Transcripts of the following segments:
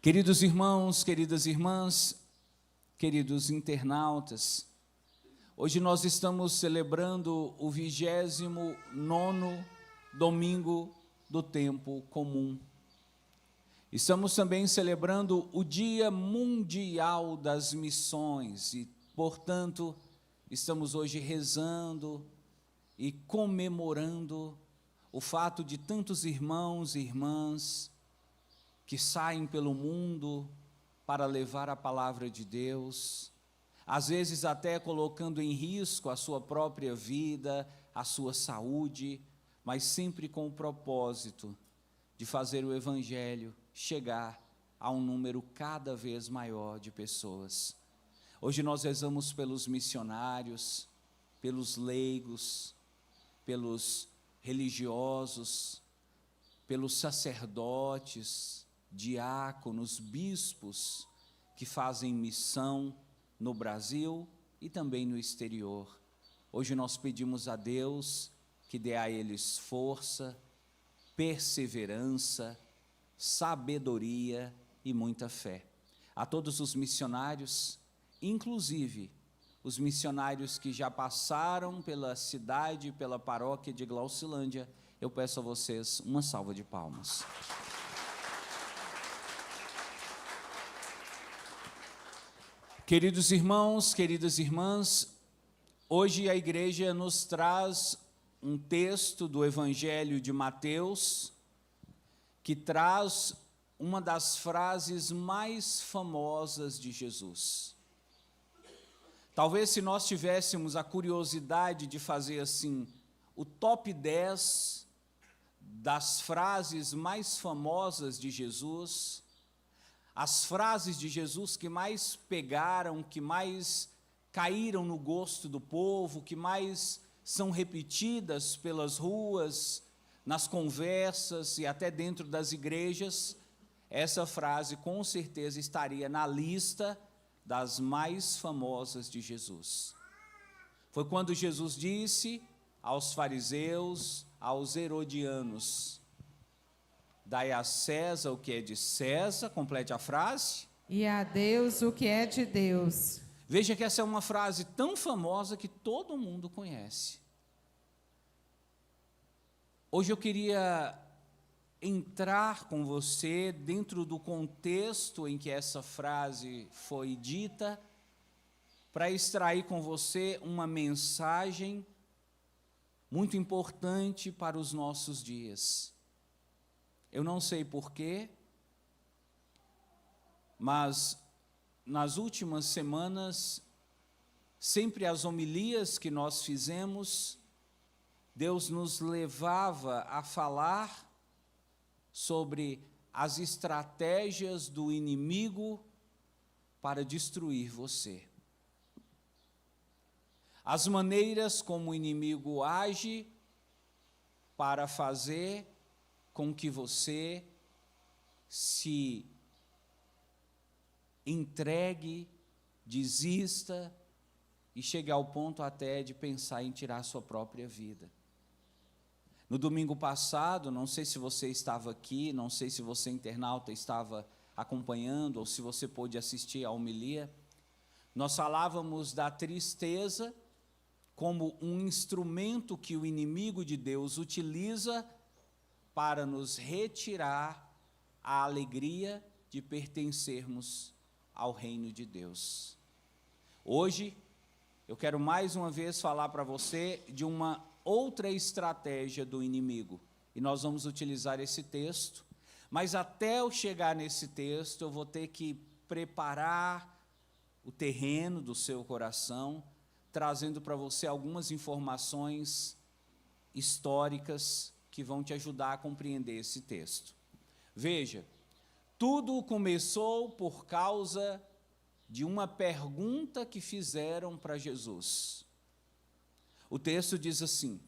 Queridos irmãos, queridas irmãs, queridos internautas, hoje nós estamos celebrando o 29º domingo do tempo comum. Estamos também celebrando o Dia Mundial das Missões e, portanto, estamos hoje rezando e comemorando o fato de tantos irmãos e irmãs que saem pelo mundo para levar a palavra de Deus, às vezes até colocando em risco a sua própria vida, a sua saúde, mas sempre com o propósito de fazer o Evangelho chegar a um número cada vez maior de pessoas. Hoje nós rezamos pelos missionários, pelos leigos, pelos religiosos, pelos sacerdotes, diáconos, bispos que fazem missão no Brasil e também no exterior. Hoje nós pedimos a Deus que dê a eles força, perseverança, sabedoria e muita fé. A todos os missionários, inclusive os missionários que já passaram pela cidade, pela paróquia de Glaucilândia, eu peço a vocês uma salva de palmas. Queridos irmãos, queridas irmãs, hoje a igreja nos traz um texto do Evangelho de Mateus, que traz uma das frases mais famosas de Jesus. Talvez se nós tivéssemos a curiosidade de fazer assim, o top 10 das frases mais famosas de Jesus, as frases de Jesus que mais pegaram, que mais caíram no gosto do povo, que mais são repetidas pelas ruas, nas conversas e até dentro das igrejas, essa frase com certeza estaria na lista das mais famosas de Jesus. Foi quando Jesus disse aos fariseus, aos herodianos: dai a César o que é de César, complete a frase. E a Deus o que é de Deus. Veja que essa é uma frase tão famosa que todo mundo conhece. Hoje eu queria entrar com você dentro do contexto em que essa frase foi dita, para extrair com você uma mensagem muito importante para os nossos dias. Eu não sei porquê, mas nas últimas semanas, sempre as homilias que nós fizemos, Deus nos levava a falar sobre as estratégias do inimigo para destruir você. As maneiras como o inimigo age para fazer com que você se entregue, desista e chegue ao ponto até de pensar em tirar a sua própria vida. No domingo passado, não sei se você estava aqui, não sei se você, internauta, estava acompanhando ou se você pôde assistir à homilia, nós falávamos da tristeza como um instrumento que o inimigo de Deus utiliza para nos retirar a alegria de pertencermos ao reino de Deus. Hoje, eu quero mais uma vez falar para você de uma outra estratégia do inimigo, e nós vamos utilizar esse texto, mas até eu chegar nesse texto, eu vou ter que preparar o terreno do seu coração, trazendo para você algumas informações históricas que vão te ajudar a compreender esse texto. Veja, tudo começou por causa de uma pergunta que fizeram para Jesus. O texto diz assim: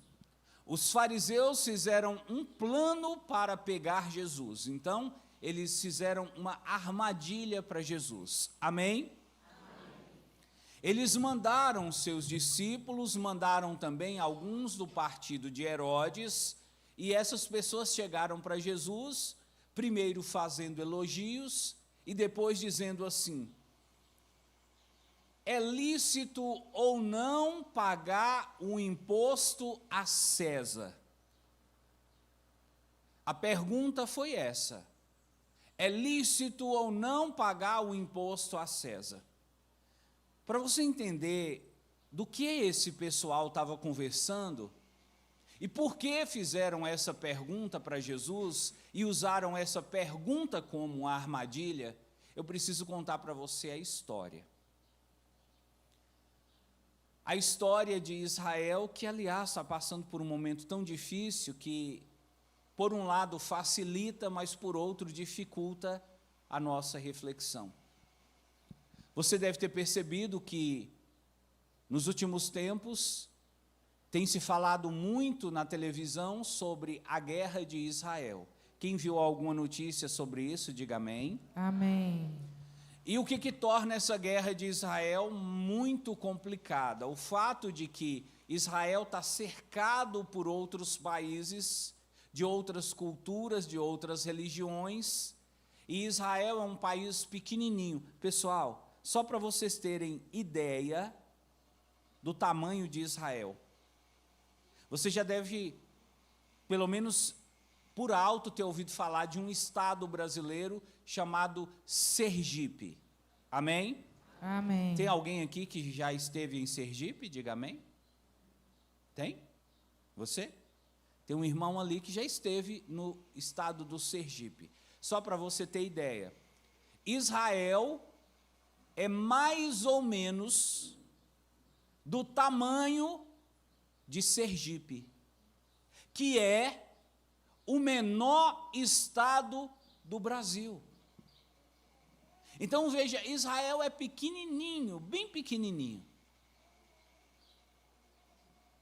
os fariseus fizeram um plano para pegar Jesus. Então, eles fizeram uma armadilha para Jesus. Amém? Eles mandaram seus discípulos, mandaram também alguns do partido de Herodes, e essas pessoas chegaram para Jesus, primeiro fazendo elogios, e depois dizendo assim: é lícito ou não pagar o imposto a César? A pergunta foi essa: é lícito ou não pagar o imposto a César? Para você entender do que esse pessoal estava conversando e por que fizeram essa pergunta para Jesus e usaram essa pergunta como uma armadilha, eu preciso contar para você a história. A história de Israel, que aliás está passando por um momento tão difícil que, por um lado, facilita, mas por outro, dificulta a nossa reflexão. Você deve ter percebido que, nos últimos tempos, tem se falado muito na televisão sobre a guerra de Israel. Quem viu alguma notícia sobre isso, diga amém. Amém. E o que torna essa guerra de Israel muito complicada? O fato de que Israel está cercado por outros países, de outras culturas, de outras religiões, e Israel é um país pequenininho. Pessoal, só para vocês terem ideia do tamanho de Israel, você já deve, pelo menos por alto, ter ouvido falar de um estado brasileiro chamado Sergipe. Amém? Amém. Tem alguém aqui que já esteve em Sergipe? Diga amém. Tem? Você? Tem um irmão ali que já esteve no estado do Sergipe. Só para você ter ideia, Israel é mais ou menos do tamanho de Sergipe, que é o menor estado do Brasil. Então veja, Israel é pequenininho, bem pequenininho.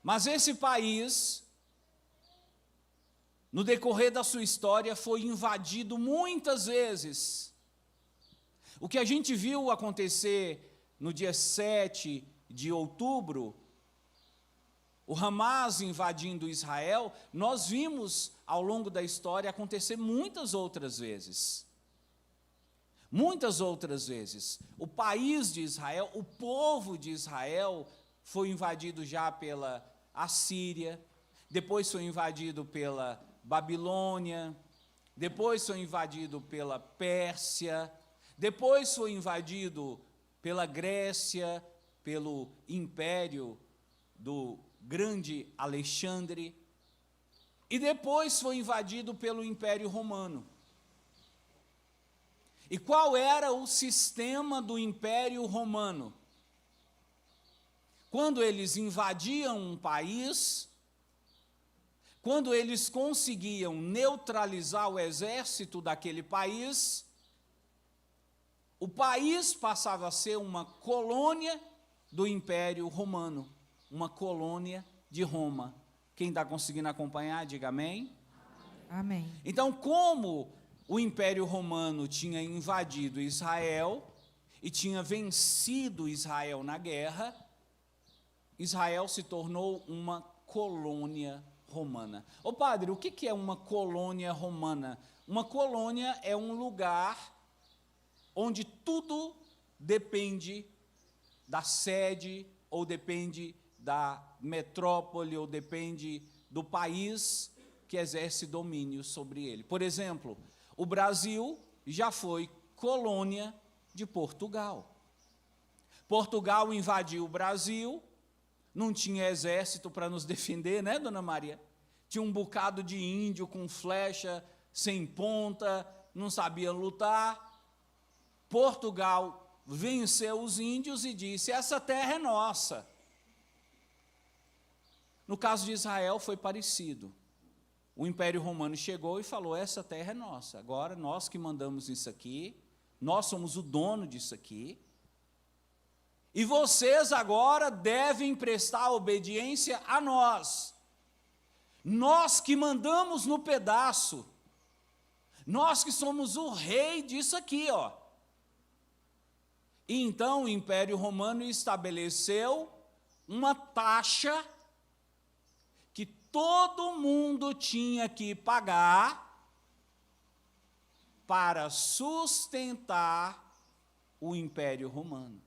Mas esse país, no decorrer da sua história, foi invadido muitas vezes. O que a gente viu acontecer no dia 7 de outubro, o Hamas invadindo Israel, nós vimos ao longo da história acontecer muitas outras vezes. Muitas outras vezes. O país de Israel, o povo de Israel, foi invadido já pela Assíria, depois foi invadido pela Babilônia, depois foi invadido pela Pérsia, depois foi invadido pela Grécia, pelo Império do Grande Alexandre, e depois foi invadido pelo Império Romano. E qual era o sistema do Império Romano? Quando eles invadiam um país, quando eles conseguiam neutralizar o exército daquele país, o país passava a ser uma colônia do Império Romano, uma colônia de Roma. Quem está conseguindo acompanhar, diga amém. Amém. Então, como o Império Romano tinha invadido Israel e tinha vencido Israel na guerra, Israel se tornou uma colônia romana. Ô padre, o que é uma colônia romana? Uma colônia é um lugar onde tudo depende da sede, ou depende da metrópole, ou depende do país que exerce domínio sobre ele. Por exemplo, o Brasil já foi colônia de Portugal. Portugal invadiu o Brasil, não tinha exército para nos defender, né, dona Maria? Tinha um bocado de índio com flecha, sem ponta, não sabia lutar. Portugal venceu os índios e disse: essa terra é nossa. No caso de Israel foi parecido. O Império Romano chegou e falou: essa terra é nossa, agora nós que mandamos isso aqui, nós somos o dono disso aqui, e vocês agora devem prestar obediência a nós. Nós que mandamos no pedaço, nós que somos o rei disso aqui, ó. E então o Império Romano estabeleceu uma taxa que todo mundo tinha que pagar para sustentar o Império Romano.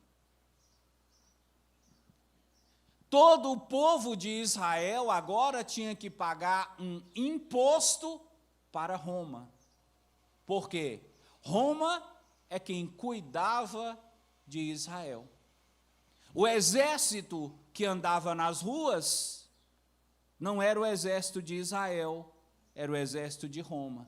Todo o povo de Israel agora tinha que pagar um imposto para Roma. Por quê? Roma é quem cuidava de Israel. O exército que andava nas ruas não era o exército de Israel, era o exército de Roma.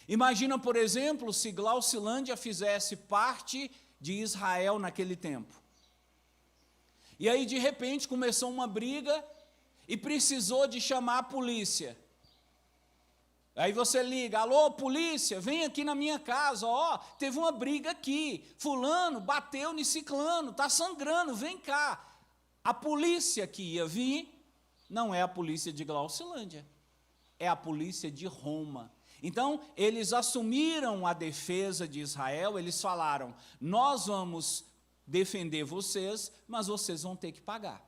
Imagina, por exemplo, se Glaucilândia fizesse parte de Israel naquele tempo. E aí, de repente, começou uma briga e precisou de chamar a polícia. Aí você liga, alô, polícia, vem aqui na minha casa, ó, teve uma briga aqui, fulano bateu no ciclano, está sangrando, vem cá. A polícia que ia vir não é a polícia de Glaucilândia, é a polícia de Roma. Então, eles assumiram a defesa de Israel, eles falaram, nós vamos defender vocês, mas vocês vão ter que pagar.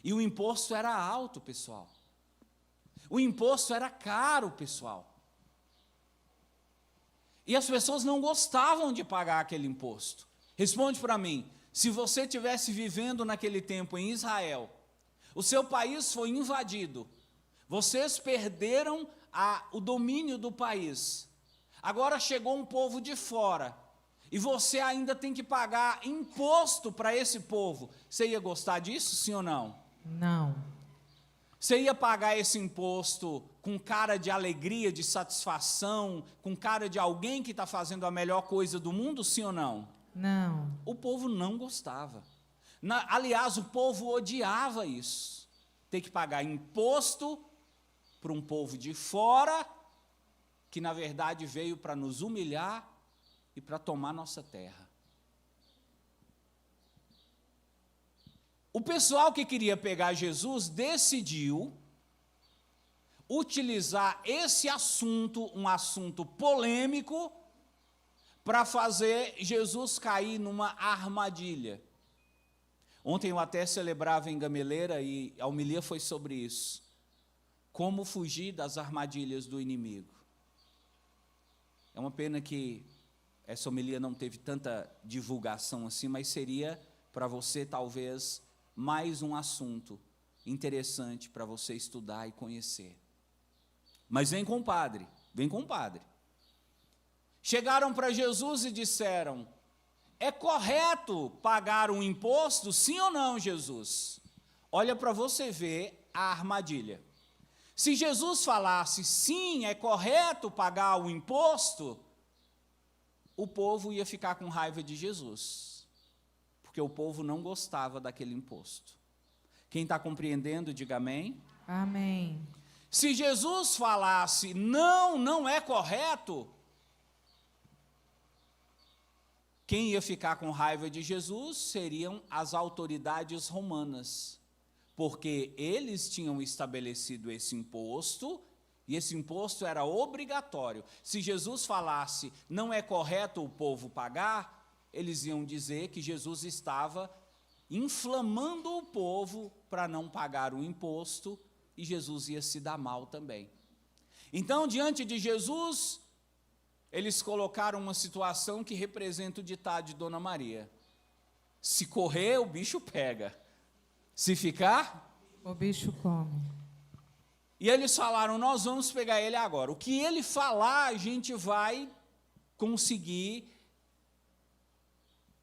E o imposto era alto, pessoal. O imposto era caro, pessoal. E as pessoas não gostavam de pagar aquele imposto. Responde para mim, se você estivesse vivendo naquele tempo em Israel, o seu país foi invadido, vocês perderam o domínio do país, agora chegou um povo de fora, e você ainda tem que pagar imposto para esse povo, você ia gostar disso, sim ou não? Não. Você ia pagar esse imposto com cara de alegria, de satisfação, com cara de alguém que está fazendo a melhor coisa do mundo, sim ou não? Não. O povo não gostava. Aliás, o povo odiava isso. Ter que pagar imposto para um povo de fora, que na verdade veio para nos humilhar e para tomar nossa terra. O pessoal que queria pegar Jesus decidiu utilizar esse assunto, um assunto polêmico, para fazer Jesus cair numa armadilha. Ontem eu até celebrava em Gameleira e a homilia foi sobre isso. Como fugir das armadilhas do inimigo. É uma pena que essa homilia não teve tanta divulgação assim, mas seria para você talvez mais um assunto interessante para você estudar e conhecer. Mas vem com o padre, vem com o padre. Chegaram para Jesus e disseram, é correto pagar um imposto, sim ou não, Jesus? Olha para você ver a armadilha. Se Jesus falasse, sim, é correto pagar o imposto, o povo ia ficar com raiva de Jesus, porque o povo não gostava daquele imposto. Quem está compreendendo, diga amém. Amém. Se Jesus falasse, não, não é correto, quem ia ficar com raiva de Jesus seriam as autoridades romanas, porque eles tinham estabelecido esse imposto, e esse imposto era obrigatório. Se Jesus falasse, não é correto o povo pagar, eles iam dizer que Jesus estava inflamando o povo para não pagar o imposto, e Jesus ia se dar mal também. Então, diante de Jesus, eles colocaram uma situação que representa o ditado de Dona Maria. Se correr, o bicho pega. Se ficar, o bicho come. E eles falaram, nós vamos pegar ele agora. O que ele falar, a gente vai conseguir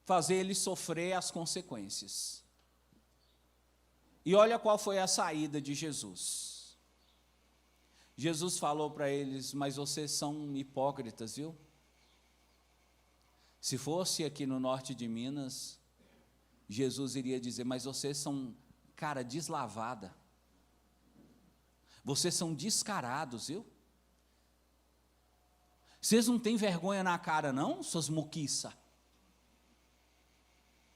fazer ele sofrer as consequências. E olha qual foi a saída de Jesus. Jesus falou para eles, mas vocês são hipócritas, viu? Se fosse aqui no norte de Minas, Jesus iria dizer, mas vocês são cara deslavada. Vocês são descarados, viu? Vocês não têm vergonha na cara, não, suas muquiças?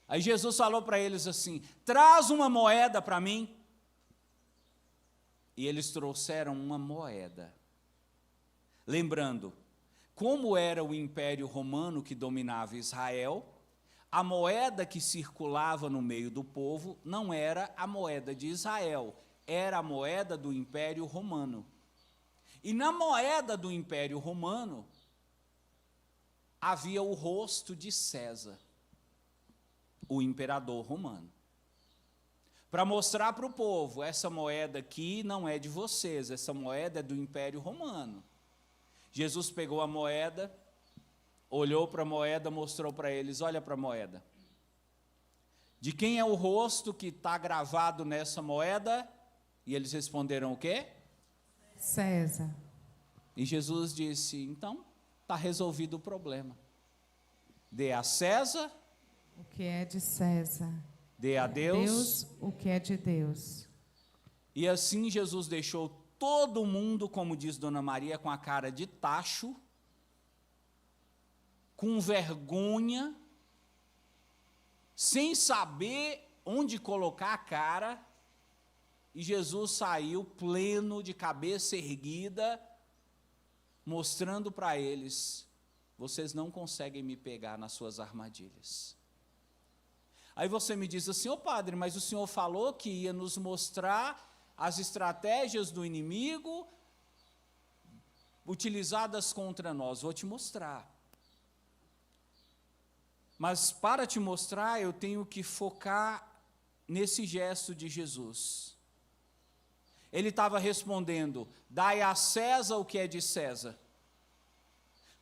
Aí Jesus falou para eles assim, traz uma moeda para mim. E eles trouxeram uma moeda. Lembrando, como era o Império Romano que dominava Israel, a moeda que circulava no meio do povo não era a moeda de Israel, era a moeda do Império Romano. E na moeda do Império Romano, havia o rosto de César, o imperador romano. Para mostrar para o povo, essa moeda aqui não é de vocês, essa moeda é do Império Romano. Jesus pegou a moeda, olhou para a moeda, mostrou para eles, olha para a moeda. De quem é o rosto que está gravado nessa moeda? E eles responderam o quê? César. E Jesus disse, então, está resolvido o problema. Dê a César O que é de César. dê a Deus. O que é de Deus. E assim Jesus deixou todo mundo, como diz Dona Maria, com a cara de tacho, com vergonha, sem saber onde colocar a cara, e Jesus saiu pleno, de cabeça erguida, mostrando para eles, vocês não conseguem me pegar nas suas armadilhas. Aí você me diz assim, ô padre, mas o senhor falou que ia nos mostrar as estratégias do inimigo utilizadas contra nós. Vou te mostrar. Mas para te mostrar, eu tenho que focar nesse gesto de Jesus. Ele estava respondendo, dai a César o que é de César.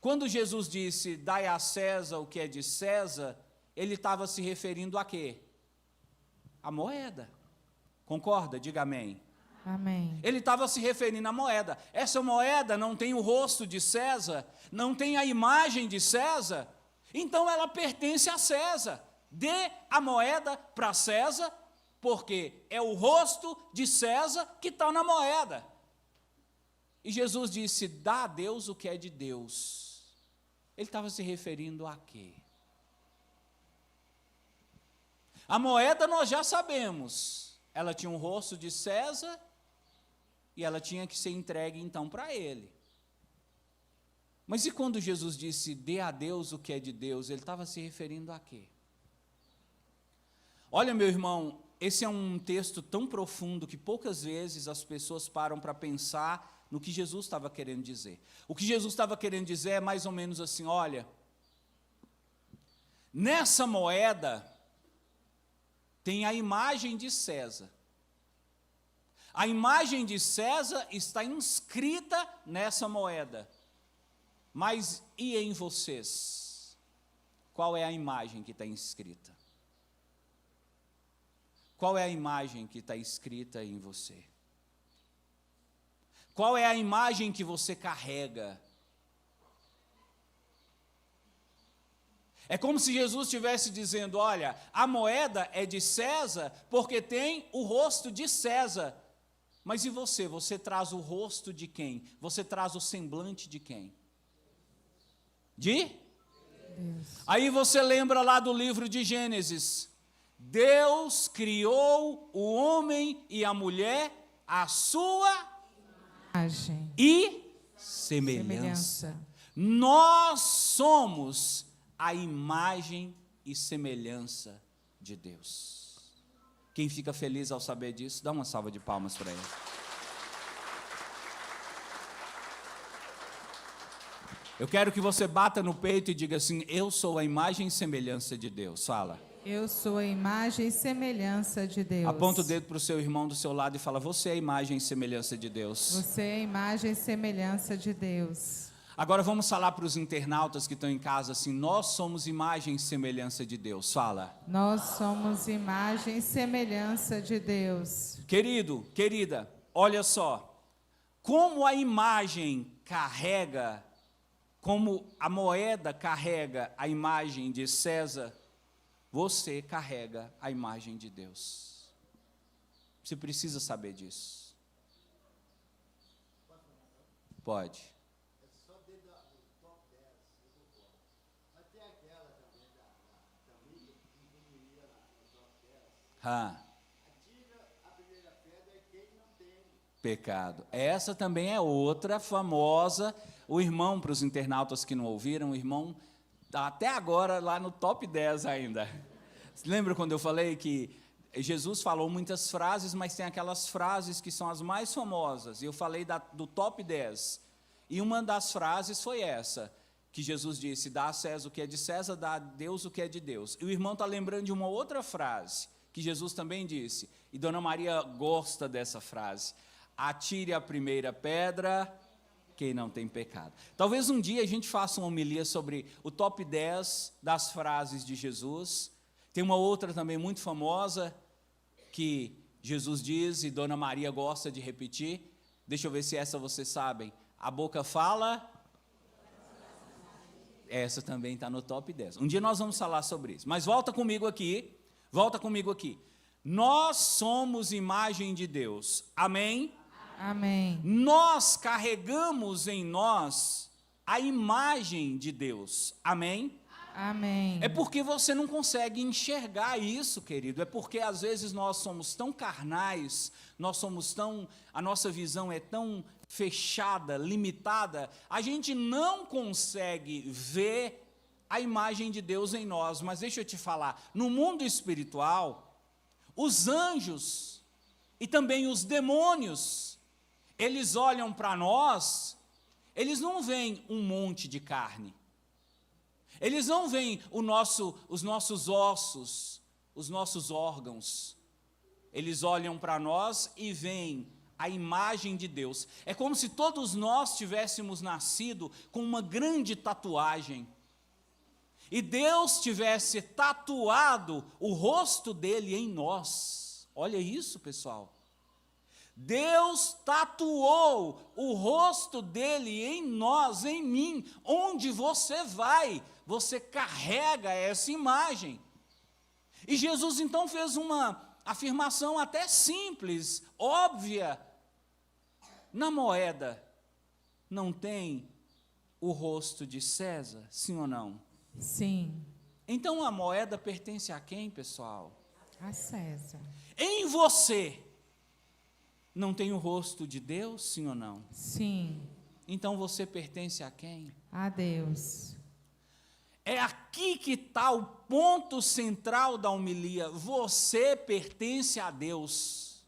Quando Jesus disse, dai a César o que é de César, ele estava se referindo a quê? A moeda. Concorda? Diga amém. Amém. Ele estava se referindo à moeda. Essa moeda não tem o rosto de César, não tem a imagem de César, então ela pertence a César. Dê a moeda para César, porque é o rosto de César que está na moeda. E Jesus disse, dá a Deus o que é de Deus. Ele estava se referindo a quê? A moeda nós já sabemos, ela tinha um rosto de César e ela tinha que ser entregue então para ele. Mas e quando Jesus disse, dê a Deus o que é de Deus, ele estava se referindo a quê? Olha, meu irmão, esse é um texto tão profundo que poucas vezes as pessoas param para pensar no que Jesus estava querendo dizer. O que Jesus estava querendo dizer é mais ou menos assim, olha, nessa moeda tem a imagem de César. A imagem de César está inscrita nessa moeda. Mas e em vocês? Qual é a imagem que está inscrita? Qual é a imagem que está escrita em você? Qual é a imagem que você carrega? É como se Jesus estivesse dizendo, olha, a moeda é de César porque tem o rosto de César. Mas e você? Você traz o rosto de quem? Você traz o semblante de quem? De? Deus. Aí você lembra lá do livro de Gênesis. Deus criou o homem e a mulher à sua Imagem. e semelhança. Semelhança. Nós somos a imagem e semelhança de Deus. Quem fica feliz ao saber disso, dá uma salva de palmas para ele. Eu quero que você bata no peito e diga assim, eu sou a imagem e semelhança de Deus. Fala. Eu sou a imagem e semelhança de Deus. Aponta o dedo para o seu irmão do seu lado e fala, você é a imagem e semelhança de Deus. Você é a imagem e semelhança de Deus. Agora vamos falar para os internautas que estão em casa assim, nós somos imagem e semelhança de Deus. Fala. Nós somos imagem e semelhança de Deus. Querido, querida, olha só, como a imagem carrega, como a moeda carrega a imagem de César, você carrega a imagem de Deus. Você precisa saber disso. Pode. Pecado. Essa também é outra famosa. O irmão, para os internautas que não ouviram, o irmão está até agora lá no top 10 ainda. Lembra quando eu falei que Jesus falou muitas frases, mas tem aquelas frases que são as mais famosas. E eu falei do top 10. E uma das frases foi essa. que Jesus disse, dá a César o que é de César, dá a Deus o que é de Deus. E o irmão está lembrando de uma outra frase, que Jesus também disse, e Dona Maria gosta dessa frase, atire a primeira pedra, quem não tem pecado. Talvez um dia a gente faça uma homilia sobre o top 10 das frases de Jesus. Tem uma outra também muito famosa, que Jesus diz e Dona Maria gosta de repetir. Deixa eu ver se essa vocês sabem. A boca fala. Essa também está no top 10. Um dia nós vamos falar sobre isso. Mas volta comigo aqui. Nós somos imagem de Deus. Amém? Amém. Nós carregamos em nós a imagem de Deus. Amém? Amém. É porque você não consegue enxergar isso, querido. É porque às vezes nós somos tão carnais, a nossa visão é tão fechada, limitada, a gente não consegue ver a imagem de Deus em nós. Mas deixa eu te falar, no mundo espiritual, os anjos e também os demônios, eles olham para nós, eles não veem um monte de carne. Eles não veem os nossos ossos, os nossos órgãos. Eles olham para nós e veem a imagem de Deus. É como se todos nós tivéssemos nascido com uma grande tatuagem. E Deus tivesse tatuado o rosto dele em nós. Olha isso, pessoal. Deus tatuou o rosto dele em nós, em mim. Onde você vai, você carrega essa imagem. E Jesus então fez uma afirmação até simples, óbvia. Na moeda não tem o rosto de César, sim ou não? Sim. Então a moeda pertence a quem, pessoal? A César. Em você não tem o rosto de Deus, sim ou não? Sim. Então você pertence a quem? A Deus. É aqui que está o ponto central da homilia. Você pertence a Deus.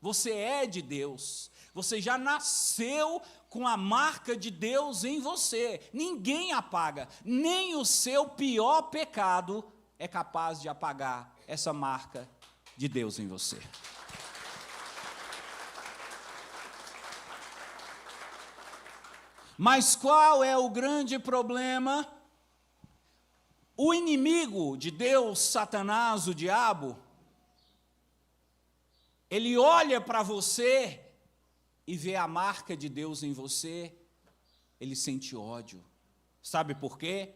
Você é de Deus. Você já nasceu com a marca de Deus em você. Ninguém apaga. Nem o seu pior pecado é capaz de apagar essa marca de Deus em você. Mas qual é o grande problema? O inimigo de Deus, Satanás, o diabo, ele olha para você e vê a marca de Deus em você, ele sente ódio. Sabe por quê?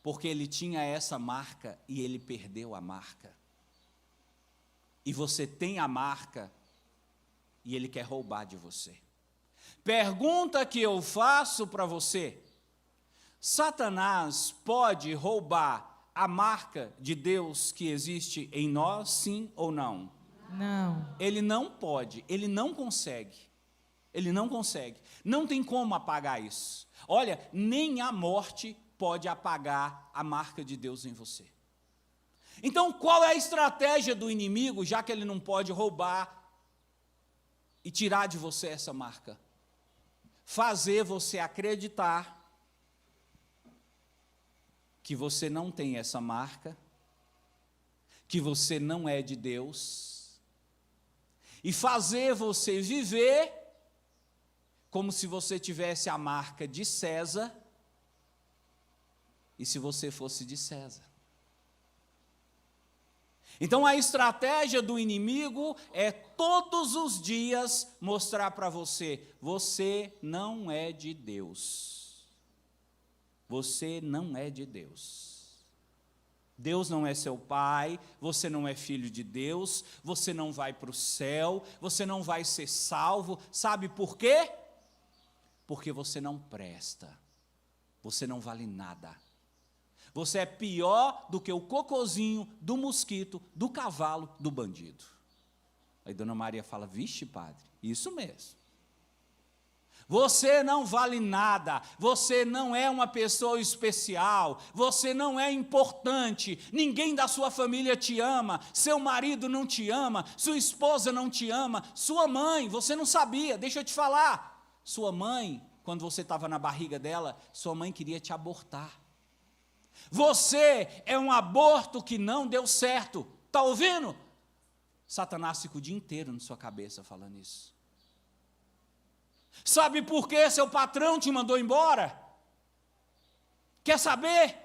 Porque ele tinha essa marca e ele perdeu a marca. E você tem a marca e ele quer roubar de você. Pergunta que eu faço para você: Satanás pode roubar a marca de Deus que existe em nós, sim ou não? Não. Ele não pode, ele não consegue. Ele não consegue. Não tem como apagar isso. Olha, nem a morte pode apagar a marca de Deus em você. Então, qual é a estratégia do inimigo, já que ele não pode roubar e tirar de você essa marca? Fazer você acreditar que você não tem essa marca, que você não é de Deus, e fazer você viver como se você tivesse a marca de César, e se você fosse de César. Então a estratégia do inimigo é todos os dias mostrar para você: você não é de Deus. Você não é de Deus. Deus não é seu pai, você não é filho de Deus, você não vai para o céu, você não vai ser salvo. Sabe por quê? Porque você não presta, você não vale nada. Você é pior do que o cocôzinho do mosquito, do cavalo, do bandido. Aí Dona Maria fala: vixe, padre, isso mesmo. Você não vale nada, você não é uma pessoa especial, você não é importante, ninguém da sua família te ama, seu marido não te ama, sua esposa não te ama, sua mãe, você não sabia, deixa eu te falar, sua mãe, quando você estava na barriga dela, sua mãe queria te abortar. Você é um aborto que não deu certo. Está ouvindo? Satanás fica o dia inteiro na sua cabeça falando isso. Sabe por que seu patrão te mandou embora? Quer saber?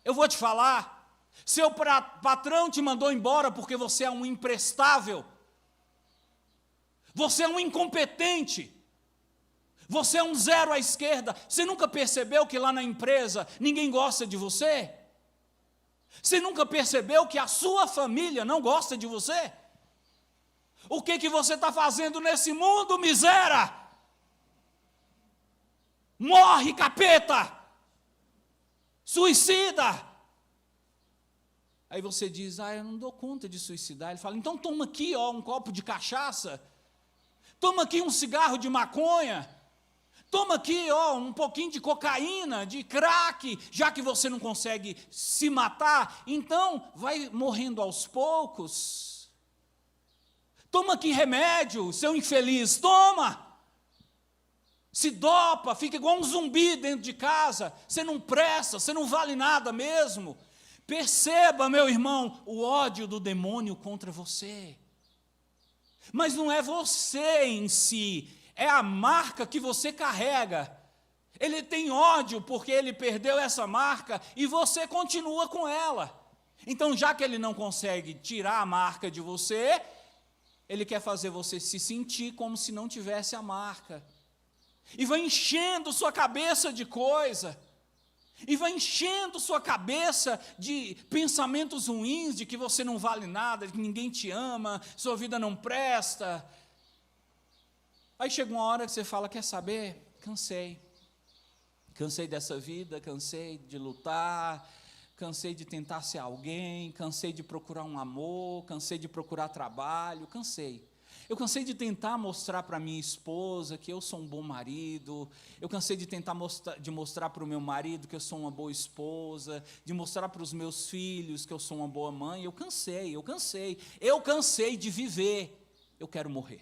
Eu vou te falar. Seu patrão te mandou embora porque você é um imprestável. Você é um incompetente. Você é um zero à esquerda. Você nunca percebeu que lá na empresa ninguém gosta de você? Você nunca percebeu que a sua família não gosta de você? O que você está fazendo nesse mundo, miséria? Morre, capeta! Suicida! Aí você diz, eu não dou conta de suicidar. Ele fala, então toma aqui um copo de cachaça. Toma aqui um cigarro de maconha. Toma aqui um pouquinho de cocaína, de crack, já que você não consegue se matar. Então vai morrendo aos poucos. Toma aqui remédio, seu infeliz, toma. Se dopa, fica igual um zumbi dentro de casa. Você não presta, você não vale nada mesmo. Perceba, meu irmão, o ódio do demônio contra você. Mas não é você em si, é a marca que você carrega. Ele tem ódio porque ele perdeu essa marca e você continua com ela. Então, já que ele não consegue tirar a marca de você, ele quer fazer você se sentir como se não tivesse a marca. E vai enchendo sua cabeça de coisa. E vai enchendo sua cabeça de pensamentos ruins, de que você não vale nada, de que ninguém te ama, sua vida não presta. Aí chega uma hora que você fala, quer saber? Cansei. Cansei dessa vida, cansei de lutar, cansei de tentar ser alguém, cansei de procurar um amor, cansei de procurar trabalho, cansei. Eu cansei de tentar mostrar para minha esposa que eu sou um bom marido. Eu cansei de tentar mostrar para o meu marido que eu sou uma boa esposa, de mostrar para os meus filhos que eu sou uma boa mãe. Eu cansei de viver. Eu quero morrer.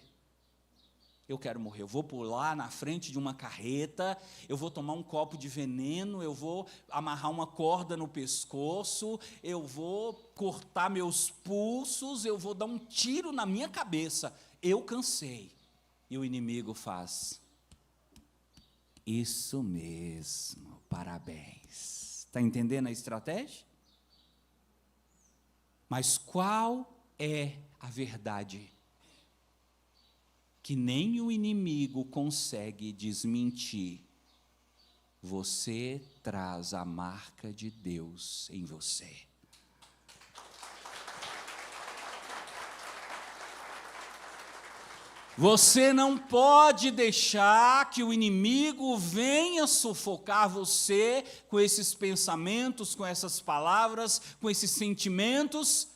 Eu vou pular na frente de uma carreta, eu vou tomar um copo de veneno, eu vou amarrar uma corda no pescoço, eu vou cortar meus pulsos, eu vou dar um tiro na minha cabeça. Eu cansei. E o inimigo faz, isso mesmo, parabéns. Está entendendo a estratégia? Mas qual é a verdade? Que nem o inimigo consegue desmentir. Você traz a marca de Deus em você. Você não pode deixar que o inimigo venha sufocar você com esses pensamentos, com essas palavras, com esses sentimentos.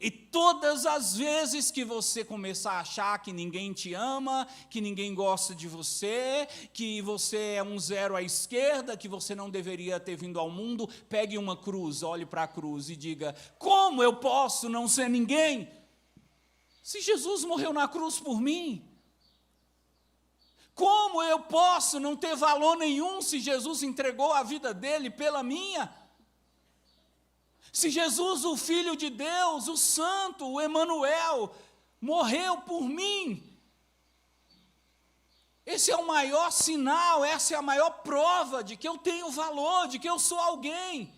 E todas as vezes que você começar a achar que ninguém te ama, que ninguém gosta de você, que você é um zero à esquerda, que você não deveria ter vindo ao mundo, pegue uma cruz, olhe para a cruz e diga, como eu posso não ser ninguém? Se Jesus morreu na cruz por mim, como eu posso não ter valor nenhum se Jesus entregou a vida dele pela minha? Se Jesus, o Filho de Deus, o Santo, o Emanuel, morreu por mim, esse é o maior sinal, essa é a maior prova de que eu tenho valor, de que eu sou alguém.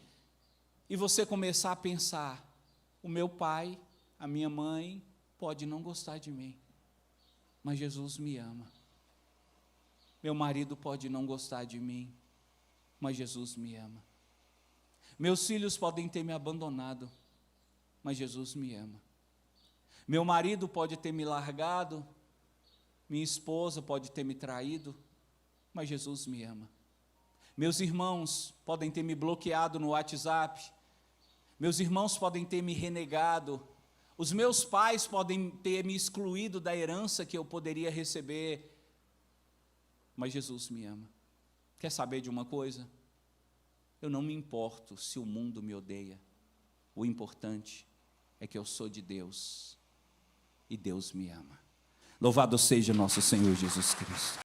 E você começar a pensar, o meu pai, a minha mãe, pode não gostar de mim, mas Jesus me ama. Meu marido pode não gostar de mim, mas Jesus me ama. Meus filhos podem ter me abandonado, mas Jesus me ama. Meu marido pode ter me largado, minha esposa pode ter me traído, mas Jesus me ama. Meus irmãos podem ter me bloqueado no WhatsApp, meus irmãos podem ter me renegado, os meus pais podem ter me excluído da herança que eu poderia receber, mas Jesus me ama. Quer saber de uma coisa? Eu não me importo se o mundo me odeia. O importante é que eu sou de Deus e Deus me ama. Louvado seja nosso Senhor Jesus Cristo.